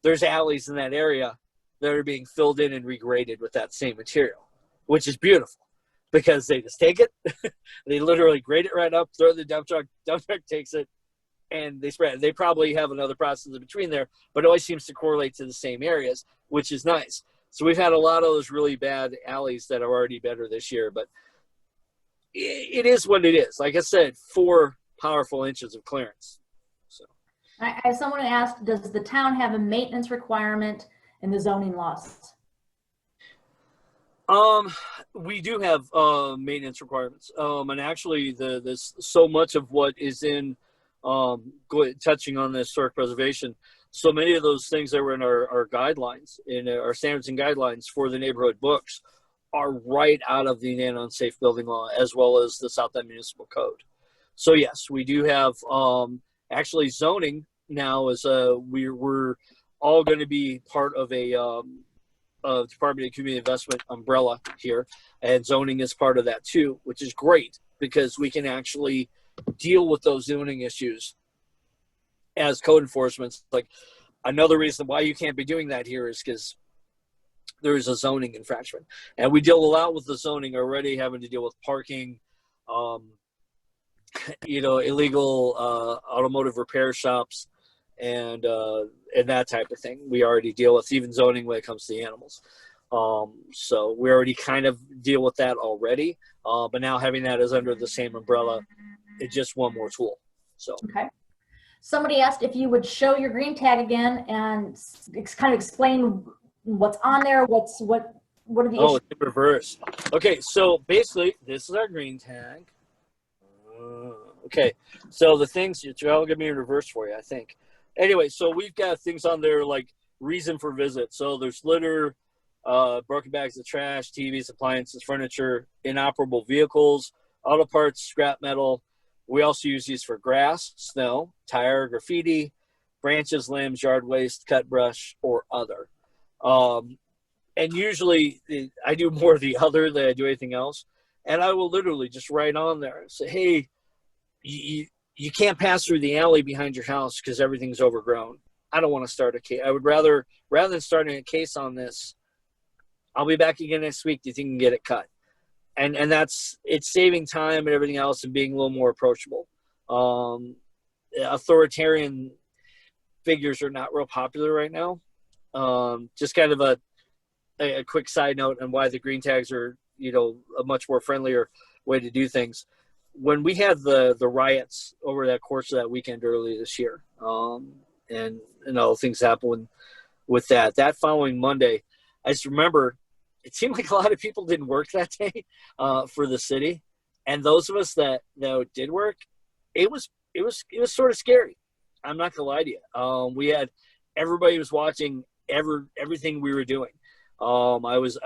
there's alleys in that area that are being filled in and regraded with that same material, which is beautiful because they just take it, they literally grade it right up, throw it in the dump truck takes it, and they spread it. They probably have another process in between there, but it always seems to correlate to the same areas, which is nice. So we've had a lot of those really bad alleys that are already better this year, but it is what it is. Like I said, 4 powerful inches of clearance. So I have someone asked, does the town have a maintenance requirement in the zoning laws? We do have maintenance requirements, and actually there's so much of what is in touching on the historic preservation. So many of those things that were in our guidelines, in our standards and guidelines for the neighborhood books, are right out of the Indiana Unsafe Building Law, as well as the South Bend Municipal Code. So yes, we do have actually zoning now is we're all going to be part of a Department of Community Investment umbrella here, and zoning is part of that too, which is great because we can actually deal with those zoning issues as code enforcement. Like, another reason why you can't be doing that here is because there is a zoning infraction, and we deal a lot with the zoning already, having to deal with parking, illegal automotive repair shops, and that type of thing. We already deal with even zoning when it comes to the animals. So we already kind of deal with that already, but now having that as under the same umbrella, it's just one more tool. So okay. Somebody asked if you would show your green tag again and kind of explain what's on there. What are the issues? It's in reverse. Okay, so basically, this is our green tag. Okay, so the things, you're all going to be in reverse for you, I think. Anyway, so we've got things on there like reason for visit. So there's litter, broken bags of trash, TVs, appliances, furniture, inoperable vehicles, auto parts, scrap metal. We also use these for grass, snow, tire, graffiti, branches, limbs, yard waste, cut brush, or other. And usually I do more of the other than I do anything else. And I will literally just write on there and say, hey, you can't pass through the alley behind your house because everything's overgrown. I don't want to start a case. I would rather than starting a case on this, I'll be back again next week. Do you think you can get it cut? And it's saving time and everything else and being a little more approachable. Authoritarian figures are not real popular right now. Just kind of a quick side note on why the green tags are, a much more friendlier way to do things. When we had the riots over that course of that weekend early this year, and all things happened with that following Monday, I just remember it seemed like a lot of people didn't work that day for the city, and those of us that did work, it was sort of scary. I'm not gonna lie to you. We had everybody was watching everything we were doing. I was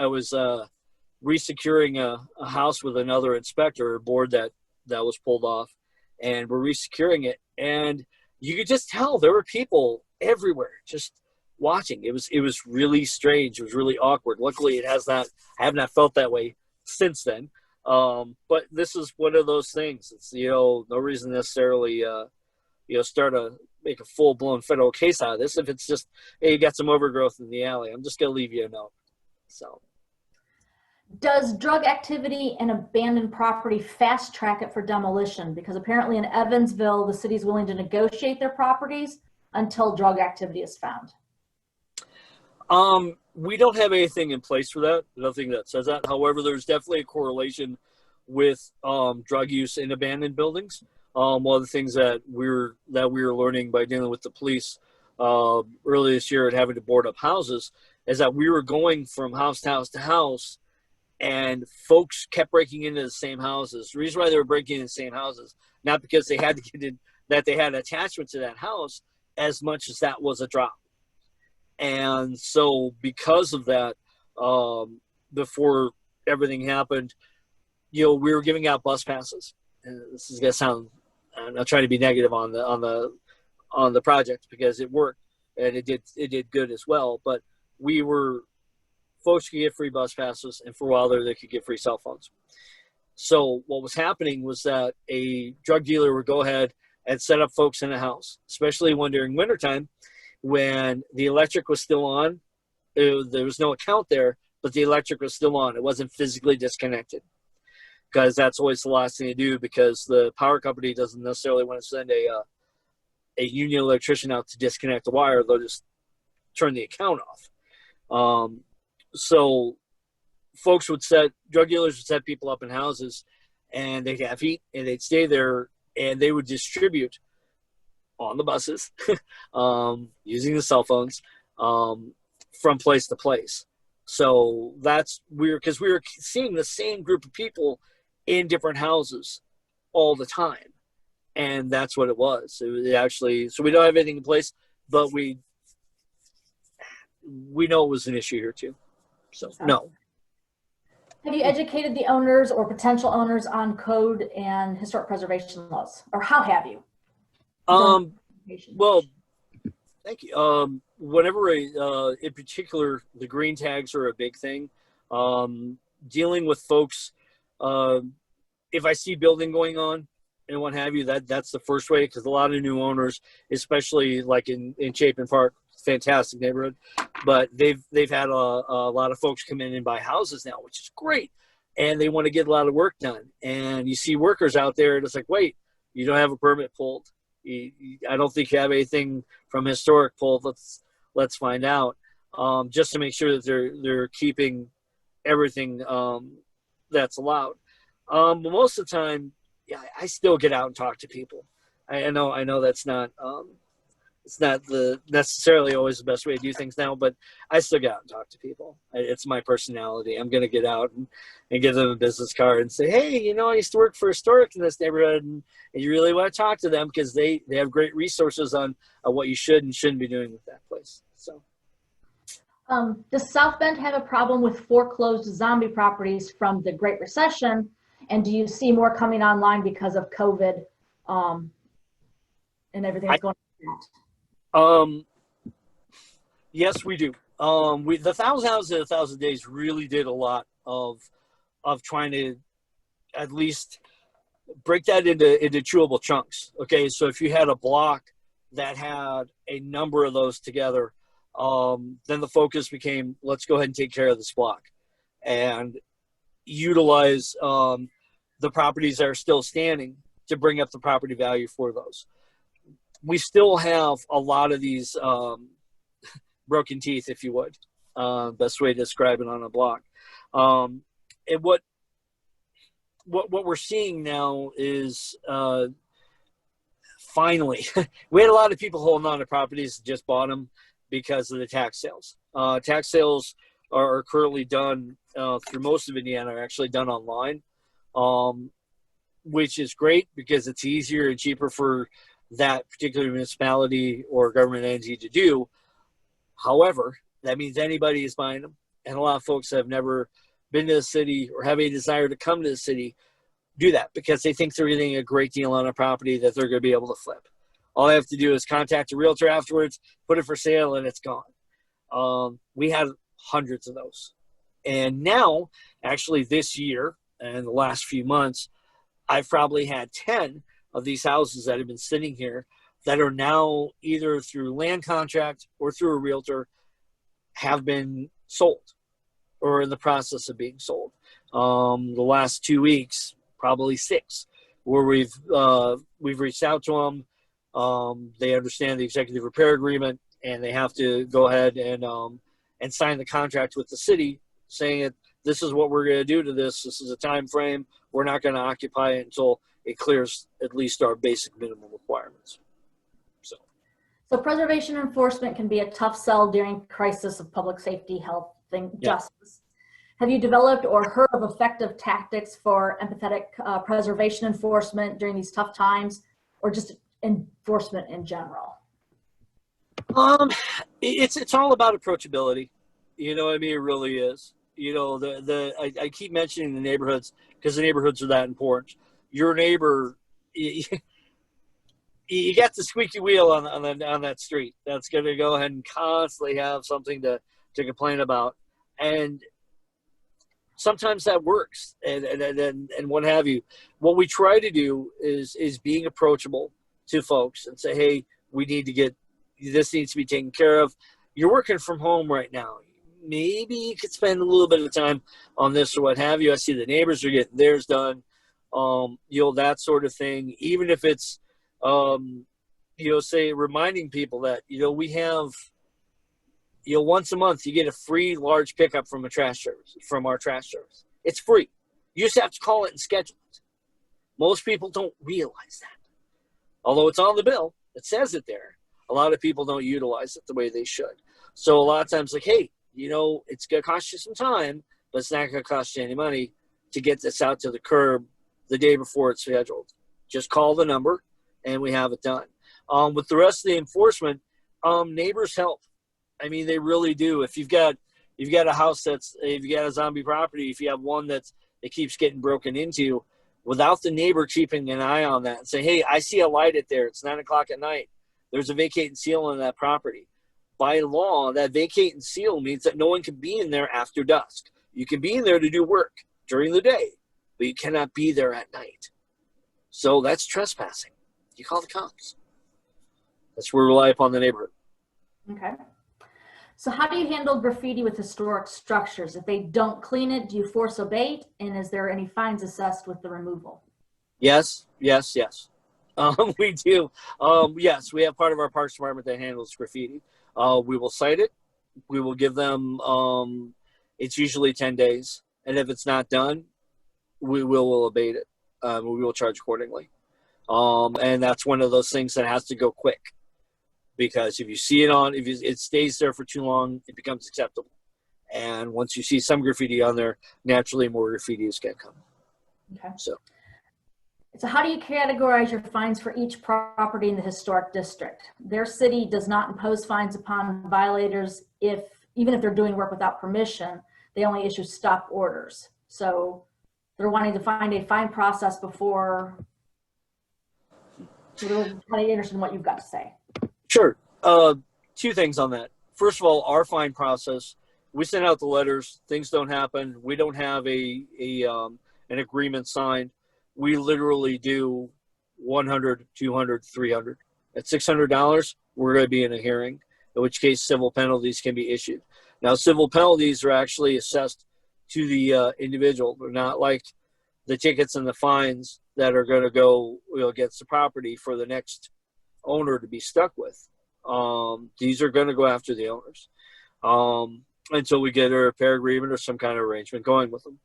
resecuring a house with another inspector, a board that was pulled off, and we're resecuring it, and you could just tell there were people everywhere just watching. It was really strange. It was really awkward. Luckily, I have not felt that way since then. But this is one of those things. It's no reason necessarily make a full-blown federal case out of this. If it's just, hey, you got some overgrowth in the alley, I'm just gonna leave you a note. So, does drug activity and abandoned property fast track it for demolition? Because apparently in Evansville, the city's willing to negotiate their properties until drug activity is found. We don't have anything in place for that. Nothing that says that. However, there's definitely a correlation with drug use in abandoned buildings. One of the things that we were learning by dealing with the police early this year and having to board up houses, is that we were going from house to house to house, and folks kept breaking into the same houses. The reason why they were breaking into the same houses, not because they had to get in, that they had an attachment to that house, as much as that was a drop. And so because of that, before everything happened, we were giving out bus passes. And this is going to sound, I'm not trying to be negative on the project, because it worked and it did good as well. But folks could get free bus passes, and for a while there, they could get free cell phones. So what was happening was that a drug dealer would go ahead and set up folks in a house, especially when during wintertime, when the electric was still on. There was no account there, but the electric was still on. It wasn't physically disconnected, because that's always the last thing to do, because the power company doesn't necessarily want to send a union electrician out to disconnect the wire. They'll just turn the account off. So drug dealers would set people up in houses, and they'd have heat, and they'd stay there, and they would distribute on the buses using the cell phones from place to place. So that's weird, because we were seeing the same group of people in different houses all the time. And that's what it was. It actually, so we don't have anything in place, but we know it was an issue here too. So no. Have you educated the owners or potential owners on code and historic preservation laws, or how have you? Well, thank you. Whenever in particular, the green tags are a big thing. Dealing with folks, if I see building going on and what have you, that's the first way, because a lot of new owners, especially like in Chapin Park, fantastic neighborhood, but they've had a lot of folks come in and buy houses now, which is great, and they want to get a lot of work done. And you see workers out there, and it's like, wait, you don't have a permit pulled. I don't think you have anything from historic pulled. Let's find out, just to make sure that they're keeping everything that's allowed. But most of the time, yeah, I still get out and talk to people. I know that's not it's not necessarily always the best way to do things now, but I still get out and talk to people. It's my personality. I'm going to get out and give them a business card and say, hey, I used to work for historic in this neighborhood, and you really want to talk to them, because they have great resources on what you should and shouldn't be doing with that place. So, does South Bend have a problem with foreclosed zombie properties from the Great Recession? And do you see more coming online because of COVID and everything that's going on? Yes, we do. The 1,000 Houses in 1,000 Days really did a lot of trying to at least break that into chewable chunks. Okay, so if you had a block that had a number of those together, then the focus became, let's go ahead and take care of this block and utilize the properties that are still standing to bring up the property value for those. We still have a lot of these broken teeth, if you would, best way to describe it on a block. And what we're seeing now is finally, we had a lot of people holding on to properties that just bought them because of the tax sales. Tax sales are currently done through most of Indiana, are actually done online, which is great because it's easier and cheaper for that particular municipality or government entity to do. However, that means anybody is buying them. And a lot of folks have never been to the city or have a desire to come to the city do that because they think they're getting a great deal on a property that they're going to be able to flip. All they have to do is contact a realtor afterwards, put it for sale, and it's gone. We had hundreds of those. And now, actually this year and the last few months, I've probably had 10 of these houses that have been sitting here that are now either through land contract or through a realtor have been sold or in the process of being sold. The last 2 weeks, probably 6, where we've reached out to them. They understand the executive repair agreement, and they have to go ahead and sign the contract with the city, saying that this is what we're going to do to this. This is a time frame. We're not going to occupy it until it clears at least our basic minimum requirements. So, So preservation enforcement can be a tough sell during crisis of public safety, health, justice. Have you developed or heard of effective tactics for empathetic preservation enforcement during these tough times, or just enforcement in general? It's all about approachability. You know what I mean? It really is. You know, I keep mentioning the neighborhoods because the neighborhoods are that important. Your neighbor, you got the squeaky wheel on that street that's going to go ahead and constantly have something to complain about, and sometimes that works, and what have you. What we try to do is being approachable to folks and say, hey, this needs to be taken care of. You're working from home right now. Maybe you could spend a little bit of time on this or what have you. I see the neighbors are getting theirs done. That sort of thing. Even if it's, say reminding people that, we have, once a month you get a free large pickup from our trash service. It's free. You just have to call it and schedule it. Most people don't realize that. Although it's on the bill, it says it there. A lot of people don't utilize it the way they should. So a lot of times, like, hey, it's going to cost you some time, but it's not going to cost you any money to get this out to the curb the day before it's scheduled. Just call the number and we have it done. With the rest of the enforcement, neighbors help. I mean, they really do. If you've got a house if you got a zombie property, if you have one that keeps getting broken into, without the neighbor keeping an eye on that and say, hey, I see a light at there. It's 9 o'clock at night. There's a vacate and seal on that property. By law, that vacate and seal means that no one can be in there after dusk. You can be in there to do work during the day, but you cannot be there at night. So that's trespassing. You call the cops. That's where we rely upon the neighborhood. Okay. So how do you handle graffiti with historic structures? If they don't clean it, do you force abate? And is there any fines assessed with the removal? Yes. We do. Yes, we have part of our Parks Department that handles graffiti. We will cite it. We will give them, it's usually 10 days. And if it's not done, we will abate it. We will charge accordingly. And that's one of those things that has to go quick. Because if you see it it stays there for too long, it becomes acceptable. And once you see some graffiti on there, naturally more graffiti is going to come. Okay. So how do you categorize your fines for each property in the historic district? Their city does not impose fines upon violators even if they're doing work without permission. They only issue stop orders. So they're wanting to find a fine process before. So they're kind of interested in what you've got to say. Sure. Two things on that. First of all, our fine process, we send out the letters. Things don't happen. We don't have an agreement signed. We literally do 100, 200, 300. At $600, we're going to be in a hearing, in which case civil penalties can be issued. Now, civil penalties are actually assessed to the individual. They're not like the tickets and the fines that are going to go against the property for the next owner to be stuck with. These are going to go after the owners until we get a repair agreement or some kind of arrangement going with them.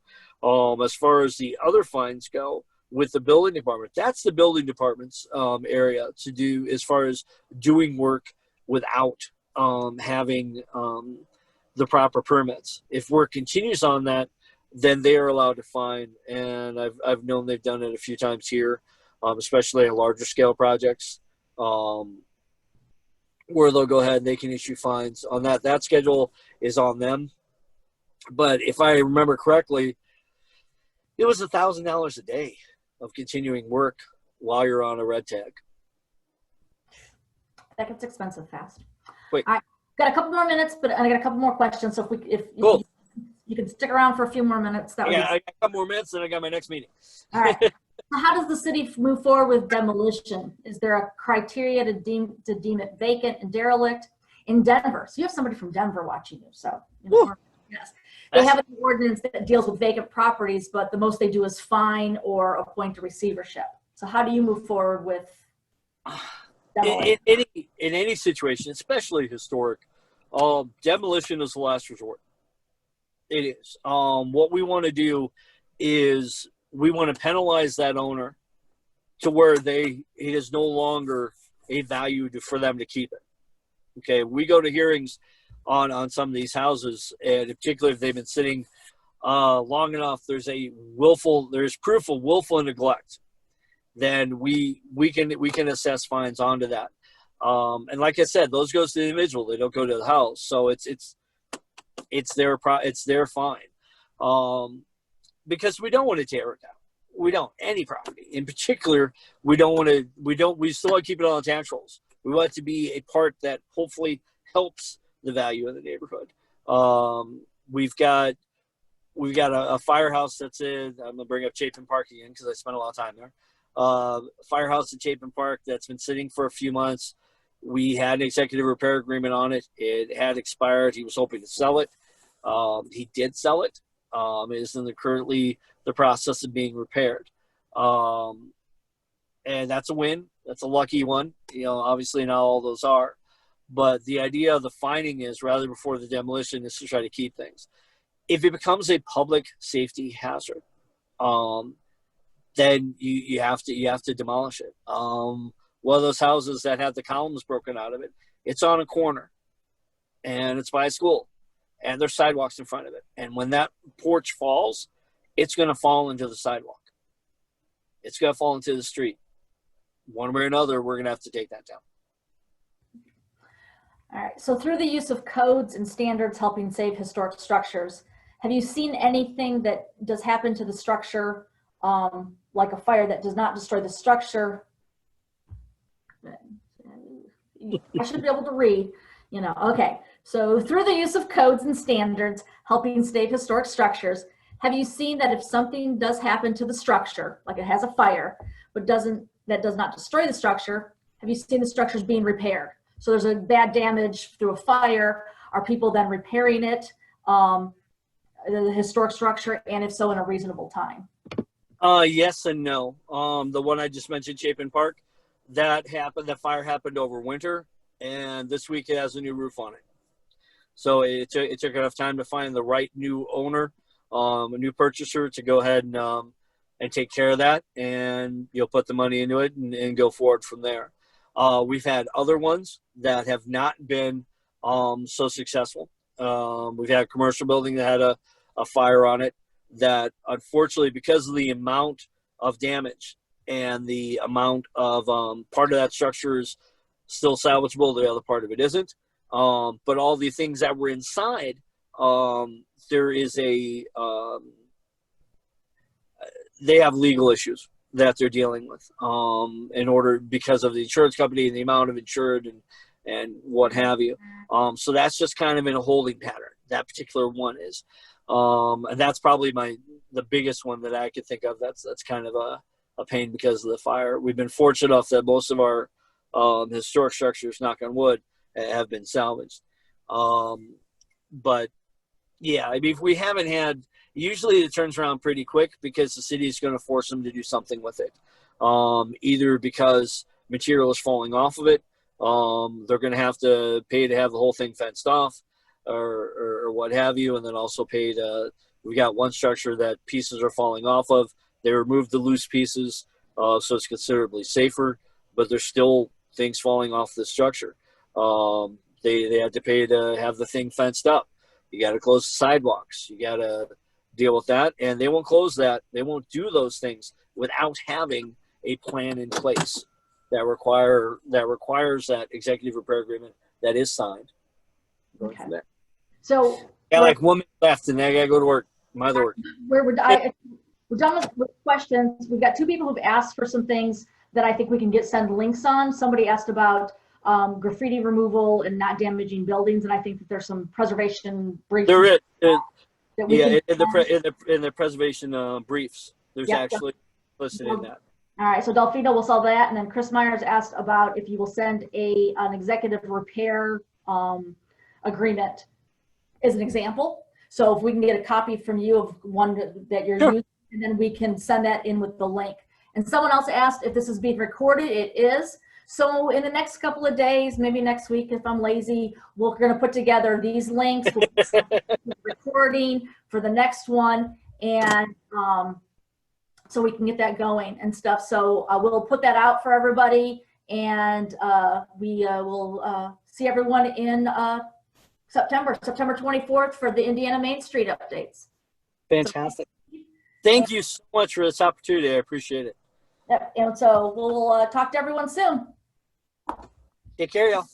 As far as the other fines go, with the building department, that's the building department's area to do as far as doing work without having the proper permits. If work continues on that, then they are allowed to fine, and I've known they've done it a few times here, especially on larger scale projects, where they'll go ahead and they can issue fines on that. That schedule is on them. But if I remember correctly, it was $1,000 a day of continuing work while you're on a red tag. That gets expensive fast. Wait. All right. Got a couple more minutes, but I got a couple more questions. So if cool. you can stick around for a few more minutes. I got a couple more minutes, and I got my next meeting. All right. So how does the city move forward with demolition? Is there a criteria to deem it vacant and derelict? In Denver, so you have somebody from Denver watching you. So yes, they have an ordinance that deals with vacant properties, but the most they do is fine or appoint a receivership. So how do you move forward with demolition? In any situation, especially historic, demolition is the last resort. It is. What we want to do is we want to penalize that owner to where it is no longer a value for them to keep it. Okay, we go to hearings on some of these houses, and in particular if they've been sitting long enough, there's proof of willful neglect, then we can assess fines onto that. And like I said, those goes to the individual; they don't go to the house. So it's their fine, because we don't want to tear it down. We don't, any property in particular. We still want to keep it on the tax rolls. We want it to be a part that hopefully helps the value of the neighborhood. We've got a firehouse that's in, I'm gonna bring up Chapin Park again because I spent a lot of time there. Firehouse at Chapin Park that's been sitting for a few months. We had an executive repair agreement on it. It had expired. He was hoping to sell it. He did sell it. It is currently the process of being repaired. And that's a win. That's a lucky one. Obviously not all those are. But the idea of the fining is, rather before the demolition, is to try to keep things. If it becomes a public safety hazard, then you have to demolish it. One of those houses that had the columns broken out of it, it's on a corner, and it's by a school, and there's sidewalks in front of it. And when that porch falls, it's going to fall into the sidewalk. It's going to fall into the street. One way or another, we're going to have to take that down. All right. So through the use of codes and standards helping save historic structures, have you seen anything that does happen to the structure, like a fire that does not destroy the structure? I should be able to read, Okay. So through the use of codes and standards helping save historic structures, have you seen that if something does happen to the structure, like it has a fire, but that does not destroy the structure, have you seen the structures being repaired? So there's a bad damage through a fire. Are people then repairing it, the historic structure, and if so, in a reasonable time? Yes and no. The one I just mentioned, Chapin Park, that fire happened over winter, and this week it has a new roof on it. So it took enough time to find the right new owner, a new purchaser, to go ahead and take care of that, and you'll put the money into it and go forward from there. We've had other ones that have not been so successful. We've had a commercial building that had a fire on it that, unfortunately, because of the amount of damage and the amount of part of that structure is still salvageable, the other part of it isn't. But all the things that were inside, there is they have legal issues that they're dealing with because of the insurance company and the amount of insured and what have you. So that's just kind of in a holding pattern. That particular one is. And that's probably the biggest one that I could think of. That's kind of a pain because of the fire. We've been fortunate enough that most of our historic structures, knock on wood, have been salvaged. But yeah, I mean, if we haven't had, usually it turns around pretty quick because the city is going to force them to do something with it. Either because material is falling off of it, they're going to have to pay to have the whole thing fenced off, or what have you, and then also pay to. We got one structure that pieces are falling off of. They removed the loose pieces, so it's considerably safer, but there's still things falling off the structure. They had to pay to have the thing fenced up. You got to close the sidewalks. You got to deal with that, and they won't close that. They won't do those things without having a plan in place that requires that executive repair agreement that is signed. Okay. So yeah, like 1 minute left, and I gotta go to work. My other work. We're done with questions. We've got two people who've asked for some things that I think we can send links on. Somebody asked about graffiti removal and not damaging buildings, and I think that there's some preservation briefs. There is. In the preservation briefs, there's actually listed in that. All right, so Delphino will solve that, and then Chris Myers asked about if you will send an executive repair agreement as an example. So if we can get a copy from you of one that you're using, and then we can send that in with the link. And someone else asked if this is being recorded. It is. So in the next couple of days, maybe next week, if I'm lazy, we're going to put together these links, recording for the next one, and so we can get that going and stuff. So we'll put that out for everybody, and we will see everyone in September 24th for the Indiana Main Street updates. Fantastic. Thank you so much for this opportunity. I appreciate it. Yep, and so we'll talk to everyone soon. Take care, y'all.